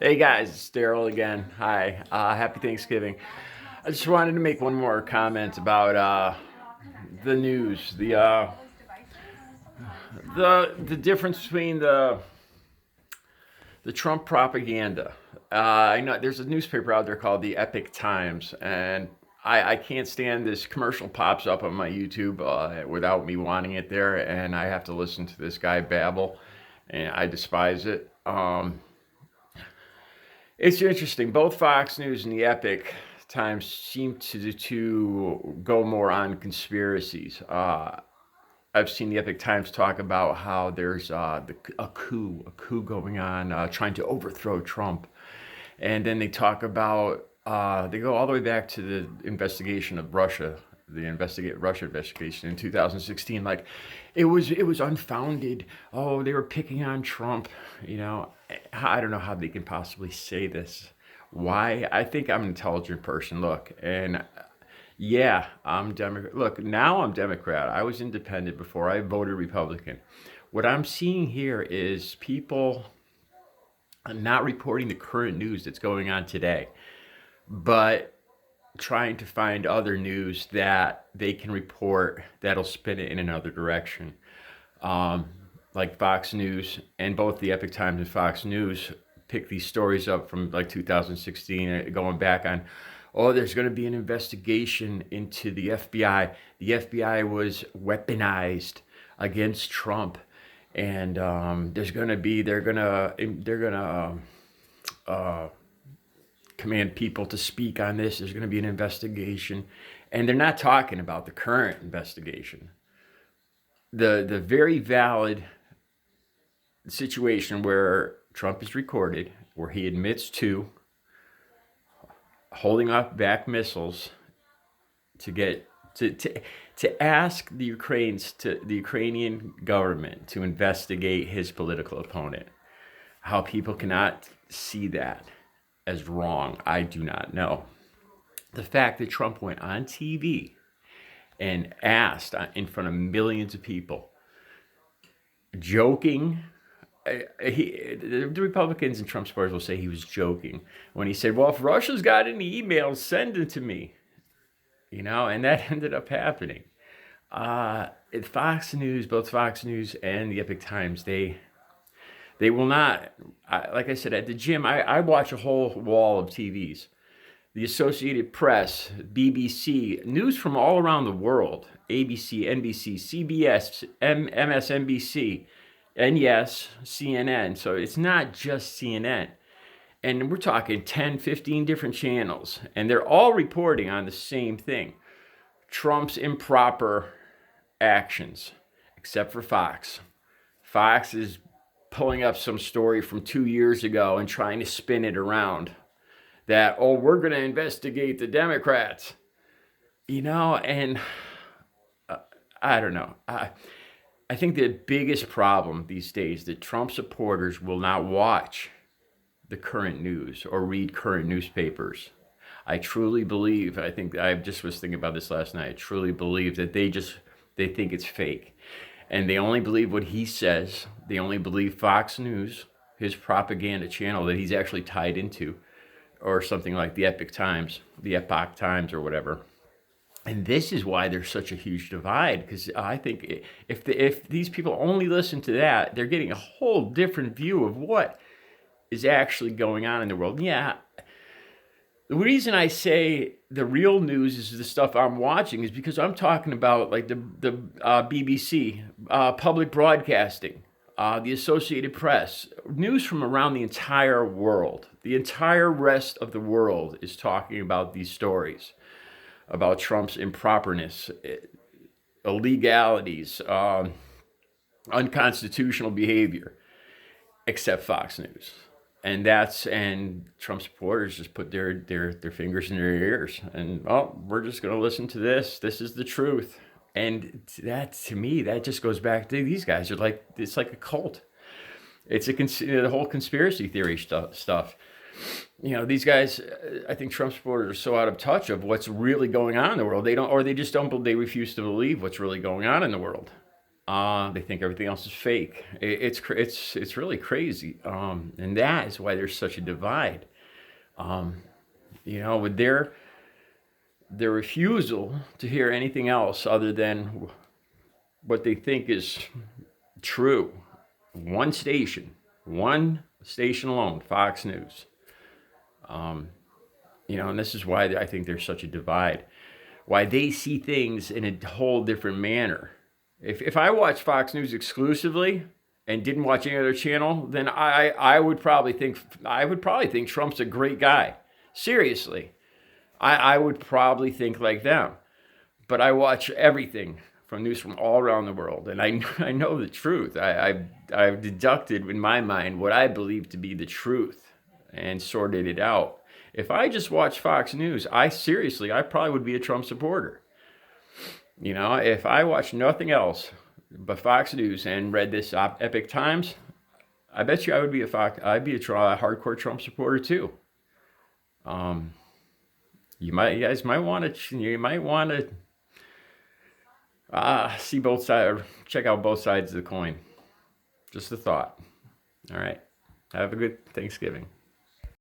Hey guys, it's Daryl again. Hi, happy Thanksgiving. I just wanted to make one more comment about the news, the difference between the Trump propaganda. I know there's a newspaper out there called the Epoch Times, and I can't stand this commercial pops up on my YouTube without me wanting it there, and I have to listen to this guy babble, and I despise it. It's interesting. Both Fox News and the Epic Times seem to go more on conspiracies. I've seen the Epic Times talk about how there's a coup going on, trying to overthrow Trump, and then they talk about they go all the way back to the investigation of Russia, the Russia investigation in 2016. Like it was unfounded. Oh, they were picking on Trump. You know, I don't know how they can possibly say this. Why? I think I'm an intelligent person. Look, and yeah, I'm Democrat. Look, now I'm Democrat. I was independent before I voted Republican. What I'm seeing here is people not reporting the current news that's going on today, but trying to find other news that they can report that'll spin it in another direction. Um, like Fox News and both the Epic Times and Fox News pick these stories up from like 2016, going back on, oh, there's going to be an investigation into the FBI. The FBI was weaponized against Trump, and there's going to be they're going to command people to speak on this. There's going to be an investigation, and they're not talking about the current investigation. The very valid situation where Trump is recorded, where he admits to holding up back missiles to get to ask the Ukrainian government to investigate his political opponent. How people cannot see that as wrong, I do not know. The fact that Trump went on TV and asked in front of millions of people, joking. The Republicans and Trump supporters will say he was joking when he said, "Well, if Russia's got any emails, send them to me." And that ended up happening. Fox News, both Fox News and the Epic Times, they will not. Like I said, at the gym, I watch a whole wall of TVs. The Associated Press, BBC, news from all around the world, ABC, NBC, CBS, MSNBC, and yes, CNN. So it's not just CNN. And we're talking 10, 15 different channels, and they're all reporting on the same thing: Trump's improper actions, except for Fox. Fox is pulling up some story from 2 years ago and trying to spin it around that, oh, we're going to investigate the Democrats, and I don't know. I think the biggest problem these days that Trump supporters will not watch the current news or read current newspapers. I truly believe, I think I just was thinking about this last night. I truly believe that they think it's fake. And they only believe what he says. They only believe Fox News, his propaganda channel that he's actually tied into, or something like the Epoch Times or whatever. And this is why there's such a huge divide, because I think if these people only listen to that, they're getting a whole different view of what is actually going on in the world. Yeah, the reason I say the real news is the stuff I'm watching is because I'm talking about like the BBC, public broadcasting, the Associated Press, news from around the entire world. The entire rest of the world is talking about these stories about Trump's improperness, illegalities, unconstitutional behavior, except Fox News. And Trump supporters just put their fingers in their ears and, oh, we're just going to listen to this. This is the truth. And that, to me, that just goes back to these guys are like, it's like a cult. It's the whole conspiracy theory stuff. These guys, I think Trump supporters are so out of touch of what's really going on in the world. They refuse to believe what's really going on in the world. They think everything else is fake. It's really crazy, and that is why there's such a divide. With their refusal to hear anything else other than what they think is true. One station alone, Fox News. And this is why I think there's such a divide. Why they see things in a whole different manner. If I watched Fox News exclusively and didn't watch any other channel, then I would probably think Trump's a great guy. Seriously, I would probably think like them. But I watch everything from news from all around the world, and I know the truth. I've deducted in my mind what I believe to be the truth and sorted it out. If I just watched Fox News, I probably would be a Trump supporter. If I watched nothing else but Fox News and read this Epoch Times, I bet you I'd be a hardcore Trump supporter too. You guys might want to see both sides, check out both sides of the coin. Just a thought. All right. Have a good Thanksgiving.